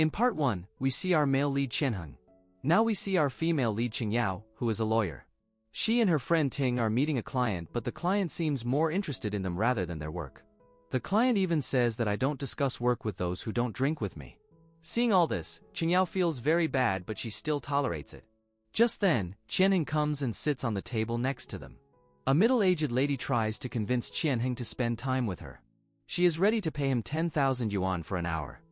In part 1, we see our male lead Qian Heng. Now we see our female lead Cheng Yao, who is a lawyer. She and her friend Ting are meeting a client, but the client seems more interested in them rather than their work. The client even says that I don't discuss work with those who don't drink with me. Seeing all this, Cheng Yao feels very bad, but she still tolerates it. Just then, Qian Heng comes and sits on the table next to them. A middle-aged lady tries to convince Qian Heng to spend time with her. She is ready to pay him 10,000 yuan for an hour.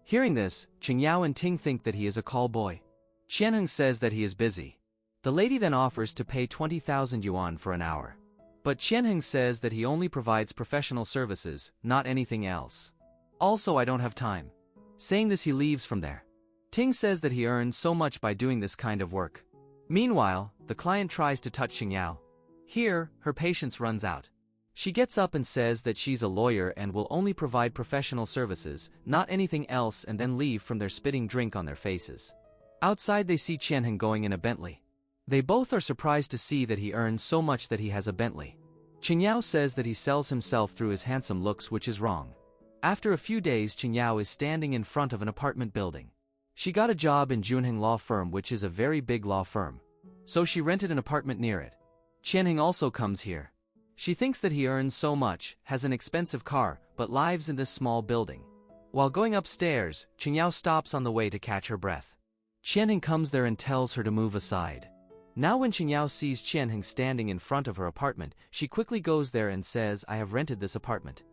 Hearing this, Cheng Yao and Ting think that he is a call boy. Qian Heng says that he is busy. The lady then offers to pay 20,000 yuan for an hour. But Qian Heng says that he only provides professional services, not anything else. Also, I don't have time. Saying this, he leaves from there. Ting says that he earns so much by doing this kind of work. Meanwhile, the client tries to touch Cheng Yao. Here, her patience runs out. She gets up and says that she's a lawyer and will only provide professional services, not anything else, and then leave from there spitting drink on their faces. Outside they see Qian Heng going in a Bentley. They both are surprised to see that he earns so much that he has a Bentley. Cheng Yao says that he sells himself through his handsome looks, which is wrong. After a few days, Cheng Yao is standing in front of an apartment building. She got a job in Qian Heng law firm, which is a very big law firm. So she rented an apartment near it. Qian Heng also comes here. She thinks that he earns so much, has an expensive car, but lives in this small building. While going upstairs, Cheng Yao stops on the way to catch her breath. Qian Heng comes there and tells her to move aside. Now when Cheng Yao sees Qian Heng standing in front of her apartment, she quickly goes there and says, "I have rented this apartment."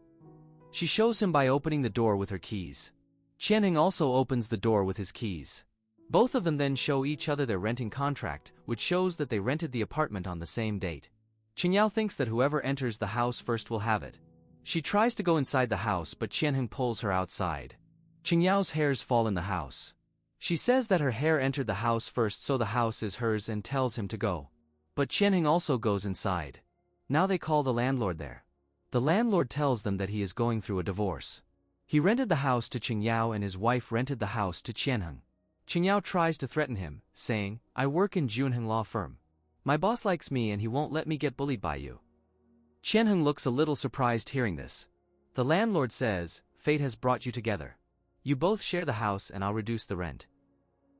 She shows him by opening the door with her keys. Qian Heng also opens the door with his keys. Both of them then show each other their renting contract, which shows that they rented the apartment on the same date. Cheng Yao thinks that whoever enters the house first will have it. She tries to go inside the house, but Qian Heng pulls her outside. Cheng Yao's hairs fall in the house. She says that her hair entered the house first, so the house is hers, and tells him to go. But Qian Heng also goes inside. Now they call the landlord there. The landlord tells them that he is going through a divorce. He rented the house to Cheng Yao and his wife rented the house to Qian Heng. Cheng Yao tries to threaten him, saying, "I work in Qian Heng law firm. My boss likes me and he won't let me get bullied by you." Qian Heng looks a little surprised hearing this. The landlord says, "Fate has brought you together. You both share the house and I'll reduce the rent."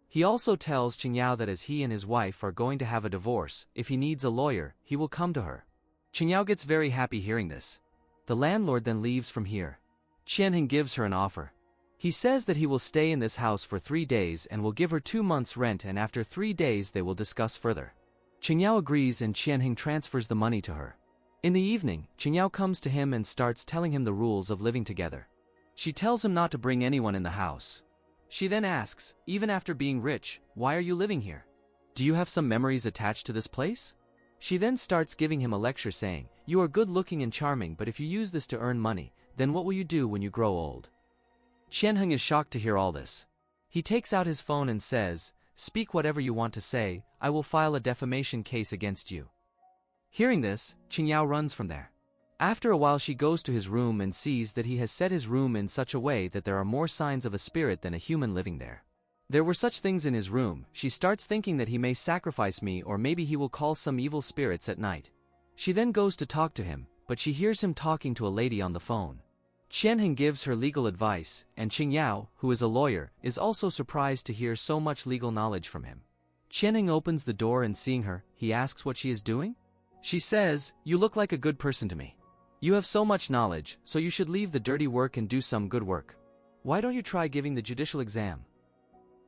He also tells Cheng Yao that as he and his wife are going to have a divorce, if he needs a lawyer, he will come to her. Cheng Yao gets very happy hearing this. The landlord then leaves from here. Qian Heng gives her an offer. He says that he will stay in this house for 3 days and will give her 2 months' rent, and after 3 days they will discuss further. Cheng Yao agrees and Qian Heng transfers the money to her. In the evening, Cheng Yao comes to him and starts telling him the rules of living together. She tells him not to bring anyone in the house. She then asks, "Even after being rich, why are you living here? Do you have some memories attached to this place?" She then starts giving him a lecture saying, "You are good looking and charming, but if you use this to earn money, then what will you do when you grow old?" Qian Heng is shocked to hear all this. He takes out his phone and says, "Speak whatever you want to say, I will file a defamation case against you." Hearing this, Cheng Yao runs from there. After a while she goes to his room and sees that he has set his room in such a way that there are more signs of a spirit than a human living there. There were such things in his room. She starts thinking that he may sacrifice me, or maybe he will call some evil spirits at night. She then goes to talk to him, but she hears him talking to a lady on the phone. Qian Heng gives her legal advice, and Cheng Yao, who is a lawyer, is also surprised to hear so much legal knowledge from him. Qian Heng opens the door and seeing her, he asks what she is doing. She says, "You look like a good person to me. You have so much knowledge, so you should leave the dirty work and do some good work. Why don't you try giving the judicial exam?"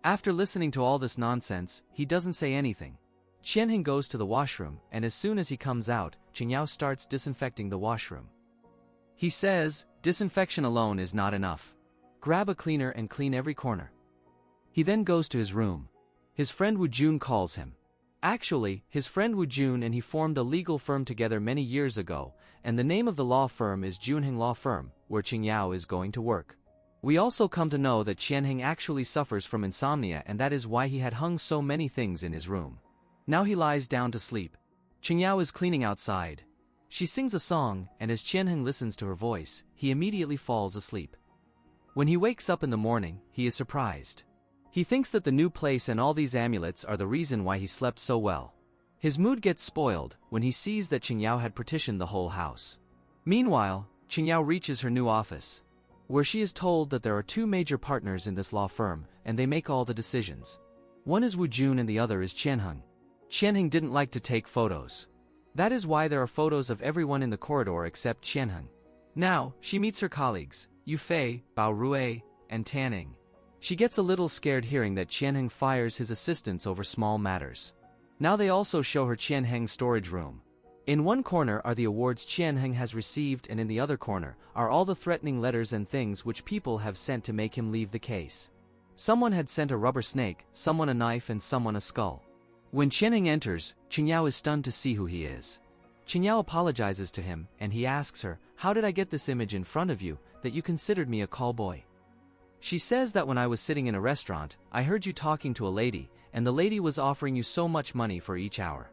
After listening to all this nonsense, he doesn't say anything. Qian Heng goes to the washroom, and as soon as he comes out, Cheng Yao starts disinfecting the washroom. He says, "Disinfection alone is not enough. Grab a cleaner and clean every corner." He then goes to his room. His friend Wu Jun calls him. Actually, his friend Wu Jun and he formed a legal firm together many years ago, and the name of the law firm is Qian Heng Law Firm, where Cheng Yao is going to work. We also come to know that Qian Heng actually suffers from insomnia, and that is why he had hung so many things in his room. Now he lies down to sleep. Cheng Yao is cleaning outside. She sings a song, and as Qian Heng listens to her voice, he immediately falls asleep. When he wakes up in the morning, he is surprised. He thinks that the new place and all these amulets are the reason why he slept so well. His mood gets spoiled when he sees that Cheng Yao had partitioned the whole house. Meanwhile, Cheng Yao reaches her new office. where she is told that there are two major partners in this law firm, and they make all the decisions. One is Wu Jun and the other is Qian Heng. Qian Heng didn't like to take photos. That is why there are photos of everyone in the corridor except Qian Heng. Now, she meets her colleagues, Yu Fei, Bao Rui, and Tan Ning. She gets a little scared hearing that Qian Heng fires his assistants over small matters. Now they also show her Qian Heng's storage room. In one corner are the awards Qian Heng has received, and in the other corner are all the threatening letters and things which people have sent to make him leave the case. Someone had sent a rubber snake, someone a knife, and someone a skull. When Cheng Yao enters, Cheng Yao is stunned to see who he is. Cheng Yao apologizes to him, and he asks her, "How did I get this image in front of you, that you considered me a call boy?" She says that when I was sitting in a restaurant, I heard you talking to a lady, and the lady was offering you so much money for each hour.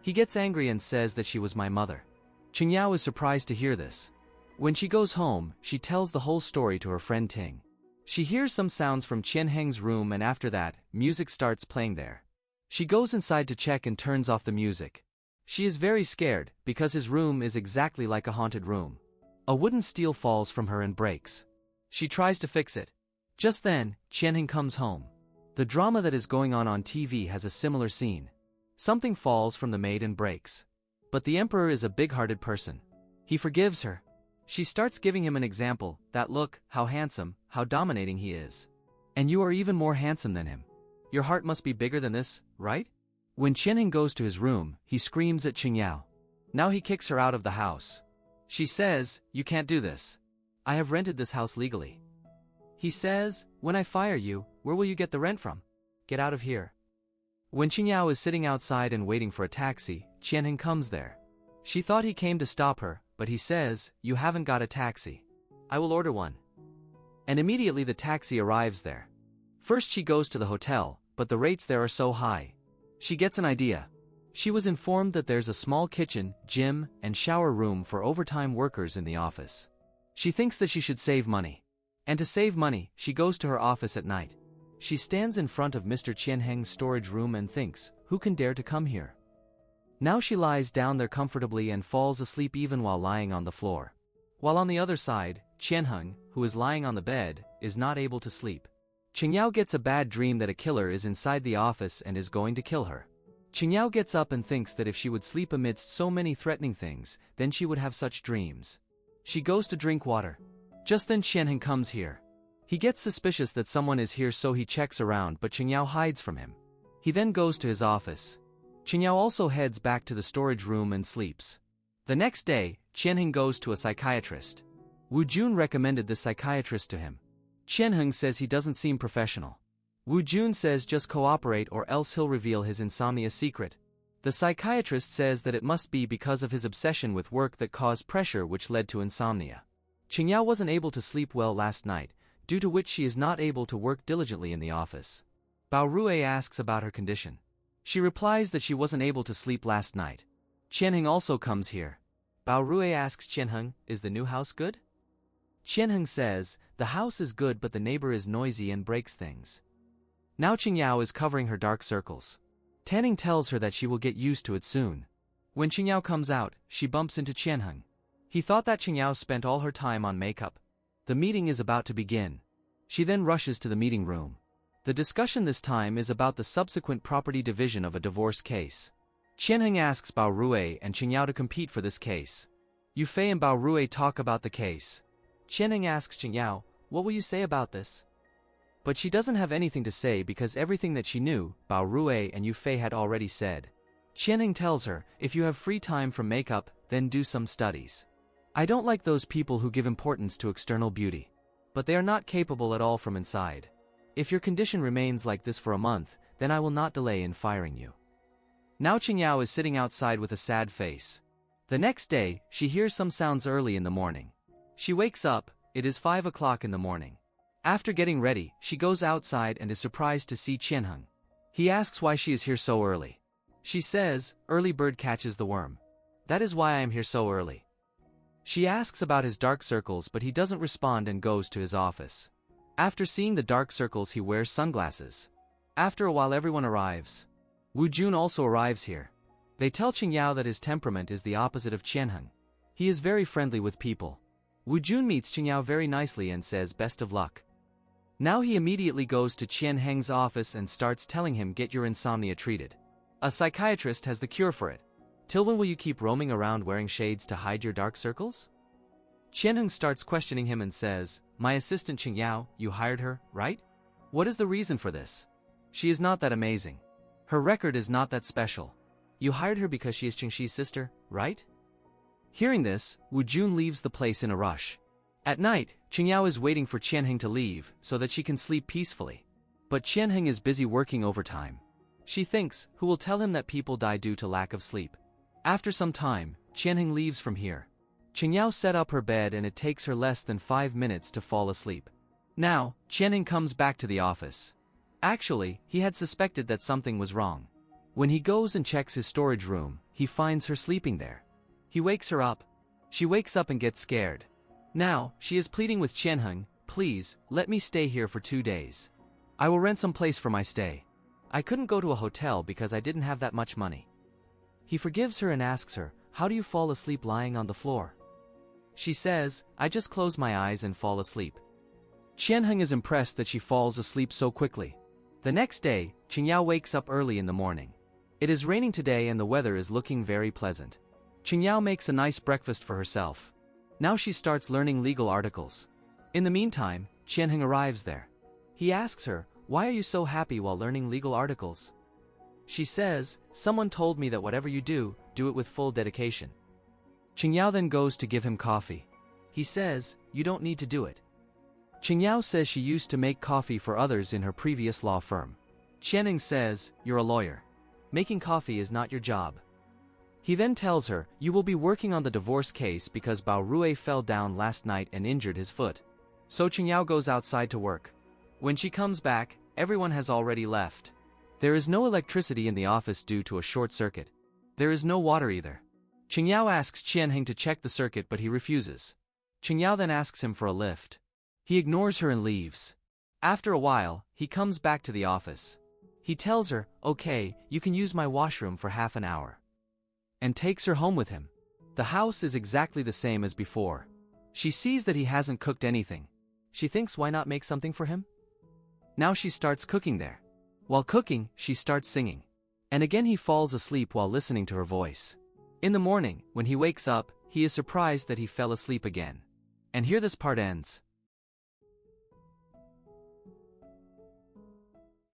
He gets angry and says that she was my mother. Cheng Yao is surprised to hear this. When she goes home, she tells the whole story to her friend Ting. She hears some sounds from Qian Heng's room, and after that, music starts playing there. She goes inside to check and turns off the music. She is very scared, because his room is exactly like a haunted room. A wooden steel falls from her and breaks. She tries to fix it. Just then, Qian Heng comes home. The drama that is going on TV has a similar scene. Something falls from the maid and breaks. But the emperor is a big-hearted person. He forgives her. She starts giving him an example, that look, how handsome, how dominating he is. And you are even more handsome than him. Your heart must be bigger than this, right? When Qian Heng goes to his room, he screams at Cheng Yao. Now he kicks her out of the house. She says, "You can't do this. I have rented this house legally." He says, "When I fire you, where will you get the rent from? Get out of here." When Cheng Yao is sitting outside and waiting for a taxi, Qian Heng comes there. She thought he came to stop her, but he says, "You haven't got a taxi. I will order one." And immediately the taxi arrives there. First she goes to the hotel, but the rates there are so high. She gets an idea. She was informed that there's a small kitchen, gym, and shower room for overtime workers in the office. She thinks that she should save money. And to save money, she goes to her office at night. She stands in front of Mr. Qian Heng's storage room and thinks, "Who can dare to come here?" Now she lies down there comfortably and falls asleep even while lying on the floor. While on the other side, Qian Heng, who is lying on the bed, is not able to sleep. Cheng Yao gets a bad dream that a killer is inside the office and is going to kill her. Cheng Yao gets up and thinks that if she would sleep amidst so many threatening things, then she would have such dreams. She goes to drink water. Just then Qian Heng comes here. He gets suspicious that someone is here, so he checks around, but Cheng Yao hides from him. He then goes to his office. Cheng Yao also heads back to the storage room and sleeps. The next day, Qian Heng goes to a psychiatrist. Wu Jun recommended this psychiatrist to him. Qian Heng says he doesn't seem professional. Wu Jun says just cooperate or else he'll reveal his insomnia secret. The psychiatrist says that it must be because of his obsession with work that caused pressure which led to insomnia. Cheng Yao wasn't able to sleep well last night, due to which she is not able to work diligently in the office. Bao Rui asks about her condition. She replies that she wasn't able to sleep last night. Qian Heng also comes here. Bao Rui asks Qian Heng, "Is the new house good?" Qian Heng says, "The house is good but the neighbor is noisy and breaks things." Now Cheng Yao is covering her dark circles. Tan Ning tells her that she will get used to it soon. When Cheng Yao comes out, she bumps into Qian Heng. He thought that Cheng Yao spent all her time on makeup. The meeting is about to begin. She then rushes to the meeting room. The discussion this time is about the subsequent property division of a divorce case. Qian Heng asks Bao Rui and Cheng Yao to compete for this case. Yu Fei and Bao Rui talk about the case. Qian Heng asks Cheng Yao, "What will you say about this?" But she doesn't have anything to say because everything that she knew, Bao Rui and Yu Fei had already said. Qian Heng tells her, "If you have free time from makeup, then do some studies. I don't like those people who give importance to external beauty. But they are not capable at all from inside. If your condition remains like this for a month, then I will not delay in firing you." Now Cheng Yao is sitting outside with a sad face. The next day, she hears some sounds early in the morning. She wakes up, it is 5 o'clock in the morning. After getting ready, she goes outside and is surprised to see Qian Heng. He asks why she is here so early. She says, "Early bird catches the worm. That is why I am here so early." She asks about his dark circles, but he doesn't respond and goes to his office. After seeing the dark circles, he wears sunglasses. After a while everyone arrives. Wu Jun also arrives here. They tell Cheng Yao that his temperament is the opposite of Qian Heng. He is very friendly with people. Wu Jun meets Cheng Yao very nicely and says best of luck. Now he immediately goes to Qian Heng's office and starts telling him get your insomnia treated. A psychiatrist has the cure for it. Till when will you keep roaming around wearing shades to hide your dark circles? Qian Heng starts questioning him and says, my assistant Cheng Yao, you hired her, right? What is the reason for this? She is not that amazing. Her record is not that special. You hired her because she is Cheng Shi's sister, right? Hearing this, Wu Jun leaves the place in a rush. At night, Cheng Yao is waiting for Qian Heng to leave so that she can sleep peacefully. But Qian Heng is busy working overtime. She thinks, who will tell him that people die due to lack of sleep? After some time, Qian Heng leaves from here. Cheng Yao set up her bed and it takes her less than 5 minutes to fall asleep. Now, Qian Heng comes back to the office. Actually, he had suspected that something was wrong. When he goes and checks his storage room, he finds her sleeping there. He wakes her up. She wakes up and gets scared. Now, she is pleading with Qian Heng, please, let me stay here for 2 days. I will rent some place for my stay. I couldn't go to a hotel because I didn't have that much money. He forgives her and asks her, how do you fall asleep lying on the floor? She says, I just close my eyes and fall asleep. Qian Heng is impressed that she falls asleep so quickly. The next day, Cheng Yao wakes up early in the morning. It is raining today and the weather is looking very pleasant. Cheng Yao makes a nice breakfast for herself. Now she starts learning legal articles. In the meantime, Qian Heng arrives there. He asks her, why are you so happy while learning legal articles? She says, someone told me that whatever you do it with full dedication. Cheng Yao then goes to give him coffee. He says, you don't need to do it. Cheng Yao says she used to make coffee for others in her previous law firm. Qian Heng says, you're a lawyer. Making coffee is not your job. He then tells her, you will be working on the divorce case because Bao Rui fell down last night and injured his foot. So Cheng Yao goes outside to work. When she comes back, everyone has already left. There is no electricity in the office due to a short circuit. There is no water either. Cheng Yao asks Qian Heng to check the circuit but he refuses. Cheng Yao then asks him for a lift. He ignores her and leaves. After a while, he comes back to the office. He tells her, okay, you can use my washroom for half an hour. And takes her home with him. The house is exactly the same as before. She sees that he hasn't cooked anything. She thinks why not make something for him? Now she starts cooking there. While cooking, she starts singing. And again he falls asleep while listening to her voice. In the morning, when he wakes up, he is surprised that he fell asleep again. And here this part ends.